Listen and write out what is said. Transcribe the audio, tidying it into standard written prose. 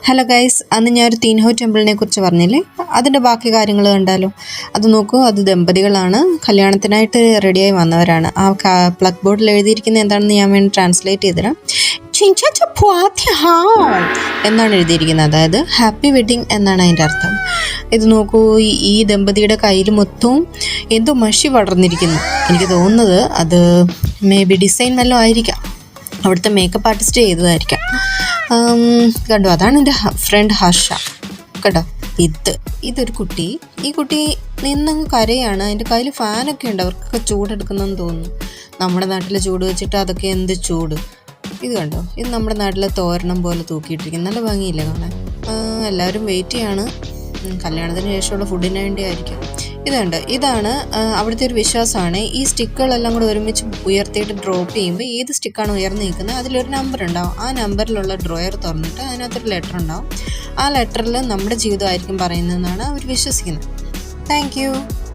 Hello guys, അന്ന് ഞാനൊരു തീൻഹോ ടെമ്പിളിനെ കുറിച്ച് പറഞ്ഞില്ലേ, അതിൻ്റെ ബാക്കി കാര്യങ്ങൾ കണ്ടാലോ. അത് നോക്കൂ, അത് ദമ്പതികളാണ്, കല്യാണത്തിനായിട്ട് റെഡിയായി വന്നവരാണ്. ആ പ്ലഗ് ബോർഡിൽ എഴുതിയിരിക്കുന്നത് എന്താണെന്ന് ഞാൻ വേണ്ടി ട്രാൻസ്ലേറ്റ് ചെയ്തുതരാം. എന്നാണ് എഴുതിയിരിക്കുന്നത്, അതായത് ഹാപ്പി വെഡ്ഡിങ് എന്നാണ് അതിൻ്റെ അർത്ഥം. ഇത് നോക്കൂ, ഈ ദമ്പതിയുടെ കയ്യിൽ മൊത്തവും എന്തോ മഷി വളർന്നിരിക്കുന്നു. എനിക്ക് തോന്നുന്നത് അത് മേ ബി ഡിസൈൻ വല്ലതും ആയിരിക്കാം, അവിടുത്തെ മേക്കപ്പ് ആർട്ടിസ്റ്റ് ചെയ്തതായിരിക്കാം. കണ്ടോ, അതാണ് എൻ്റെ ഫ്രണ്ട് ഹർഷ. കേട്ടോ, ഇതൊരു കുട്ടി, ഈ കുട്ടി നിന്നങ്ങ് കരയാണ്. അതിൻ്റെ കയ്യിൽ ഫാനൊക്കെ ഉണ്ട്, അവർക്കൊക്കെ ചൂടെടുക്കുന്നതെന്ന് തോന്നുന്നു. നമ്മുടെ നാട്ടിലെ ചൂട് വെച്ചിട്ട് അതൊക്കെ എന്ത് ചൂട്. ഇത് കണ്ടോ, ഇത് നമ്മുടെ നാട്ടിലെ തോരണം പോലെ തൂക്കിയിട്ടിരിക്കുന്നു. നല്ല ഭംഗിയില്ല കാണാൻ. എല്ലാവരും വെയിറ്റ് ചെയ്യാണ്, കല്യാണത്തിന് ശേഷമുള്ള ഫുഡിന് വേണ്ടി ആയിരിക്കും. ഇതാണ് അവിടുത്തെ ഒരു വിശ്വാസമാണ്. ഈ സ്റ്റിക്കുകളെല്ലാം കൂടെ ഒരുമിച്ച് ഉയർത്തിയിട്ട് ഡ്രോപ്പ് ചെയ്യുമ്പോൾ ഏത് സ്റ്റിക്കാണ് ഉയർന്നു നിൽക്കുന്നത് അതിലൊരു നമ്പർ ഉണ്ടാവും. ആ നമ്പറിലുള്ള ഡ്രോയർ തുറന്നിട്ട് അതിനകത്തൊരു ലെറ്റർ ഉണ്ടാവും. ആ ലെറ്ററിൽ നമ്മുടെ ജീവിതമായിരിക്കും പറയുന്നതെന്നാണ് അവർ വിശ്വസിക്കുന്നത്. Thank you.